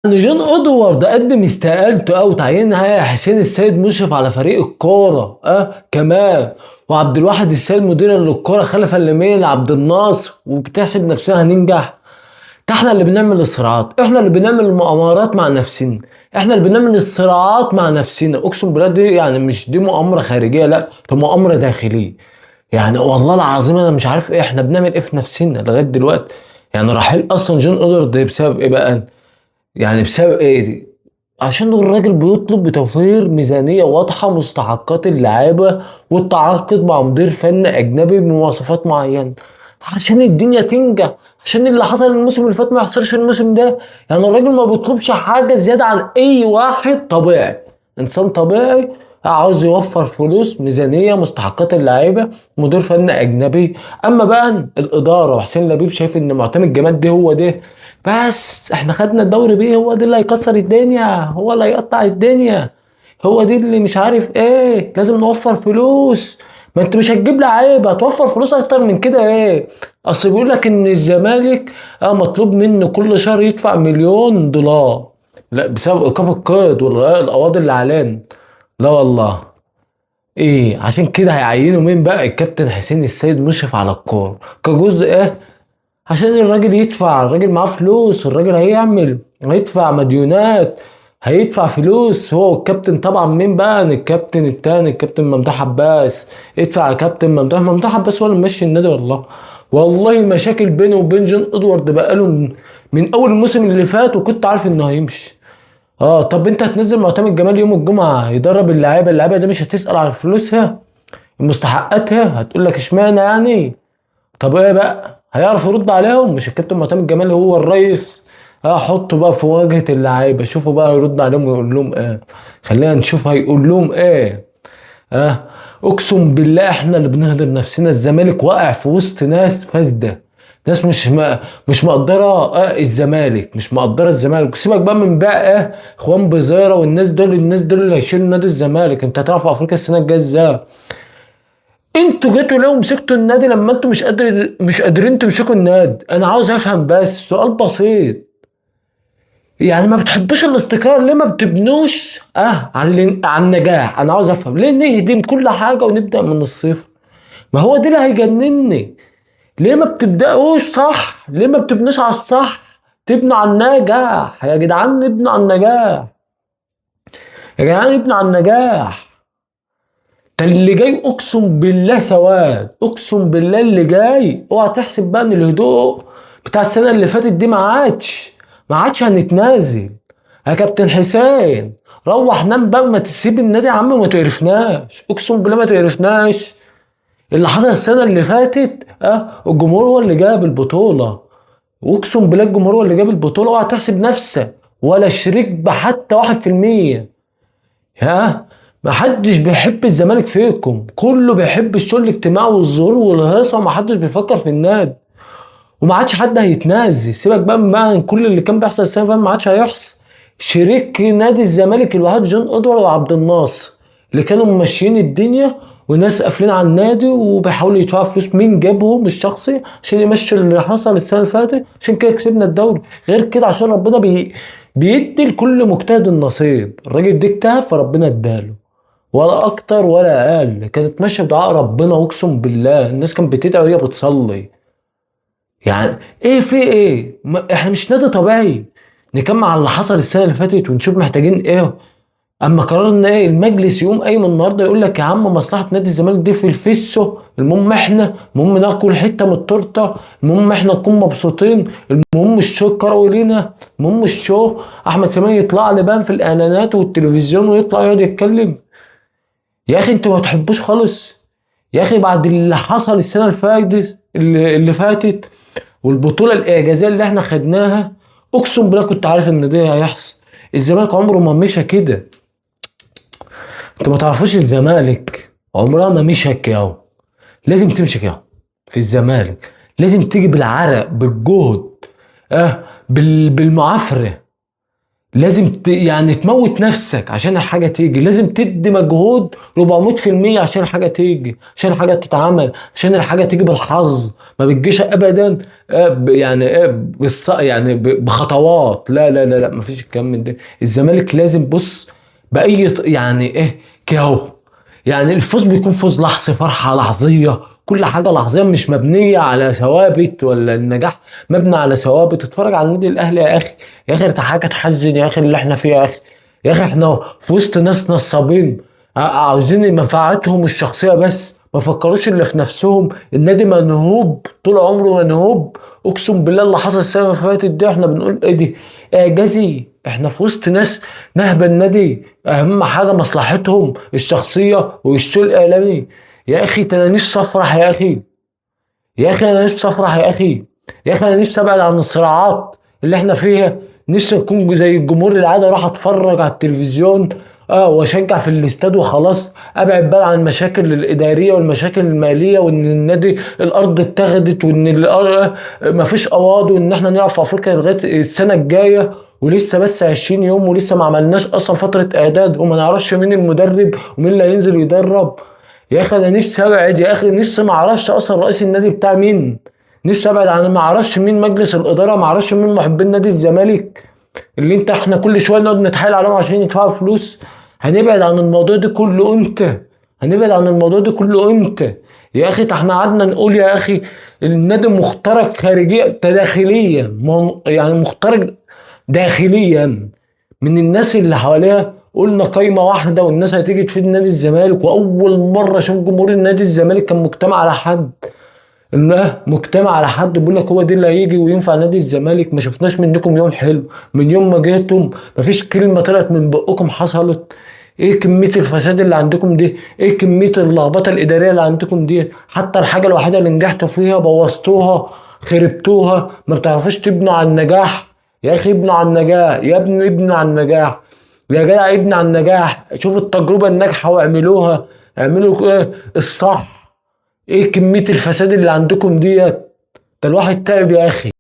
جون ادوارد قدم استقالته او تعيينها حسين السيد مشرف على فريق الكوره كمان، وعبد الواحد السيد مدير للكوره خلفا لمين عبد الناصر، وبتحسب نفسنا هننجح؟ ده احنا اللي بنعمل الصراعات، احنا اللي بنعمل المؤامرات مع نفسنا، احنا اللي بنعمل الصراعات مع نفسنا. اقسم بالله دي يعني مش دي مؤامره خارجيه، لا دي مؤامره داخليه. يعني والله العظيم انا مش عارف ايه احنا بنعمل ايه في نفسنا لغايه دلوقتي. يعني رحيل اصلا جون ادوارد بسبب ايه بقى؟ يعني بسبب ايه دي؟ عشان الراجل بيطلب بتوفير ميزانية واضحة مستحقات اللعيبة، والتعاقد مع مدير فن أجنبي بمواصفات معينة عشان الدنيا تنجح، عشان اللي حصل الموسم اللي فات ما يحصلش الموسم ده. يعني الراجل ما بيطلبش حاجة زيادة عن أي واحد طبيعي، إنسان طبيعي عاوز يوفر فلوس، ميزانية، مستحقات اللعيبة، مدير فن أجنبي. أما بقى الإدارة وحسين لبيب شايف إن معتمد جمال ده هو ده، بس احنا خدنا الدوري بيه، هو ده اللي هيكسر الدنيا، هو اللي هيقطع الدنيا، هو دي اللي مش عارف ايه، لازم نوفر فلوس. ما انت مش هتجيب لعيبه، هتوفر فلوس اكتر من كده ايه؟ اصل بيقول لك ان الزمالك مطلوب منه كل شهر يدفع مليون دولار، لا بسبب ايقاف القيد والقواضي اللي علينا. لا والله. ايه عشان كده هيعينوا مين بقى؟ الكابتن حسين السيد مشرف على الكوره كجزء عشان الراجل يدفع، الراجل معاه فلوس، الراجل هيدفع مديونات، هيدفع فلوس هو والكابتن. طبعا مين بقى؟ الكابتن التاني الكابتن ممدوح عباس. ادفع يا كابتن ممدوح عباس هو اللي ماشي النادي والله. والله المشاكل بينه وبين جون ادوارد بقاله من اول الموسم اللي فات، وكنت عارف انه هيمشي. طب انت هتنزل معتمد جمال يوم الجمعه يدرب اللعيبه دي، مش هتسال على فلوسها مستحقاتها؟ هتقول لك اشمعنى يعني؟ طب ايه بقى؟ هيعرف يرد عليهم؟ مش الكابتن معتمد جمال هو الرئيس؟ حطه بقى في مواجهة اللعيبة، شوفوا بقى يرد عليهم ويقول لهم ايه. خلينا نشوف هيقول لهم ايه. اه اقسم بالله احنا اللي بنهدر نفسنا. الزمالك واقع في وسط ناس فاسدة، ناس مش مقدرة الزمالك، مش مقدرة الزمالك. سيبك بقى من بقى اخوان بزيرة والناس دول، الناس دول اللي هيشيلوا نادي الزمالك. انت هتعرف افريقيا السنة الجاية ازاي؟ انتوا جيتوا ليه ومسكتوا النادي لما انتوا مش قادرين تمسكوا النادي؟ انا عاوز افهم بس سؤال بسيط. يعني ما بتحبوش الاستقرار، ليه ما بتبنوش على النجاح؟ انا عاوز افهم ليه نهدم كل حاجه ونبدا من الصفر؟ ما هو ده اللي هيجنني. ليه ما بتبداوش صح؟ ليه ما بتبنوش على الصح؟ تبنوا على النجاح يا جدعان، نبنوا على النجاح يا جدعان، نبنوا على النجاح. ده اللي جاي اقسم بالله سواد، اقسم بالله اللي جاي. اوعى تحسب بقى ان الهدوء بتاع السنه اللي فاتت دي ما عادش هنتنازل. يا كابتن حسين روح نام بقى، ما تسيب النادي يا عم، ما تقرفناش، اقسم بالله ما تقرفناش. اللي حصل السنه اللي فاتت الجمهور هو اللي جاب البطوله، واقسم بالله الجمهور هو اللي جاب البطوله. اوعى تحسب نفسك ولا شريك بحتى 1%. ها، محدش بيحب الزمالك فيكم، كله بيحب الشغل الاجتماعي والظهور والهيصه، ومحدش بيفكر في النادي، وما عادش حد هيتنازل. سيبك بقى من كل اللي كان بيحصل السنه اللي فاتت، ما عادش هيحصل. شريك نادي الزمالك الوحيد جون ادوارد وعبد الناصر اللي كانوا ممشيين الدنيا، وناس قافلين على النادي وبيحاولوا يدفعوا فلوس. مين جابهم الشخصي عشان يمشي اللي حصل السنه اللي فاتت؟ عشان كده كسبنا الدوري. غير كده عشان ربنا بيدي لكل مجتهد النصيب. الراجل ده اجتهد فربنا اداله، ولا اكتر ولا اقل. كانت ماشيه بدعاء ربنا، واقسم بالله الناس كانت بتدعي وهي بتصلي. يعني ايه في ايه؟ احنا مش نادي طبيعي نكمل على اللي حصل السنه اللي فاتت ونشوف محتاجين ايه. اما قررنا ايه؟ المجلس يقوم قايم النهارده يقول لك يا عم مصلحه نادي الزمالك دي في الفيسو، المهم ناكل حته من التورته، المهم احنا نكون مبسوطين، المهم الشو الكروي لينا، المهم الشو. احمد سامي يطلع لي بقى في الاعلانات والتلفزيون ويطلع يقعد يتكلم. يا اخي انتوا ما تحبوش خالص يا اخي؟ بعد اللي حصل السنه اللي فاتت والبطوله الاعجازيه اللي احنا خدناها، اقسم بالله كنت عارف ان ده هيحصل. الزمالك عمره ما مشى كده. انتوا ما تعرفوش الزمالك عمرها ما مشى كده. لازم تمشي كده في الزمالك، لازم تيجي بالعرق بالجهد، بالمعافره. لازم يعني تموت نفسك عشان الحاجة تيجي، لازم تدي مجهود 400% عشان الحاجة تيجي، عشان الحاجة تتعمل، عشان الحاجة تيجي بالحظ. ما بتجيش ابدا يعني يعني بخطوات. لا لا لا لا، مفيش الكلام من ده. الزمالك لازم بص بأي يعني ايه كده، يعني الفوز بيكون فوز لحظي، فرحة لحظية، كل حاجة لحظية، مش مبنية على ثوابت، ولا النجاح مبني على ثوابت. اتفرج على النادي الأهلي يا أخي، يا أخي حاجة تحزن يا أخي اللي احنا فيه يا أخي. يا أخي احنا في وسط ناس نصابين عاوزين منفعتهم الشخصية بس، ما فكروش إلا في نفسهم. النادي منهوب طول عمره منهوب. أقسم بالله اللي حصل السنة اللي فاتت دي احنا بنقول إيه دي؟ إعجازي. احنا في وسط ناس نهبة النادي، اهم حاجه مصلحتهم الشخصيه والشو الاعلامي. يا اخي انا نفسي افرح يا اخي، يا اخي انا نفسي افرح يا اخي، يا اخي انا نفسي ابعد عن الصراعات اللي احنا فيها. نفسي اكون زي الجمهور العادي، اروح اتفرج على التلفزيون واشجع في الاستاد وخلاص. ابعد بقى عن المشاكل الاداريه والمشاكل الماليه، وان النادي الارض اتخذت، وان مفيش قواضي، وان احنا نلعب في افريقيا لغايه السنه الجايه، ولسه بس 20 يوم، ولسه ما عملناش اصلا فتره اعداد، وما نعرفش مين المدرب ومين اللي هينزل يدرب. يا اخي انا نفسي ابعد يا اخي، نفسي ما اعرفش اصلا رئيس النادي بتاع مين. نفسي ابعد عن، ما اعرفش مين مجلس الاداره، ما اعرفش مين محبين نادي الزمالك اللي احنا كل شويه نقعد نتحايل عليهم عشان يدفعوا فلوس. هنبعد عن الموضوع ده كله امتى؟ هنبعد عن الموضوع ده كله امتى؟ يا اخي احنا قعدنا نقول يا اخي النادي مخترق خارجيا تداخليا، يعني مخترق داخليا من الناس اللي حواليها. قلنا قايمة واحدة والناس هتيجي تفيد نادي الزمالك، وأول مرة أشوف جمهور النادي الزمالك كان مجتمع على حد، إنه مجتمع على حد بيقول لك هو ده اللي هيجي وينفع نادي الزمالك. ما شفناش منكم يوم حلو من يوم ما جيتم، مفيش كلمة طلعت من بقكم حصلت. ايه كمية الفساد اللي عندكم دي؟ ايه كمية اللخبطة الإدارية اللي عندكم دي؟ حتى الحاجة الوحيدة اللي نجحتوا فيها بوظتوها، خربتوها. ما بتعرفوش تبنوا على النجاح. يا اخي ابنوا على النجاح يا ابني، ابنوا على النجاح يا جدع، ابنوا على النجاح. شوفوا التجربة الناجحة واعملوها، اعملوا الصح. ايه كمية الفساد اللي عندكم ديت؟ ده الواحد تعب يا اخي.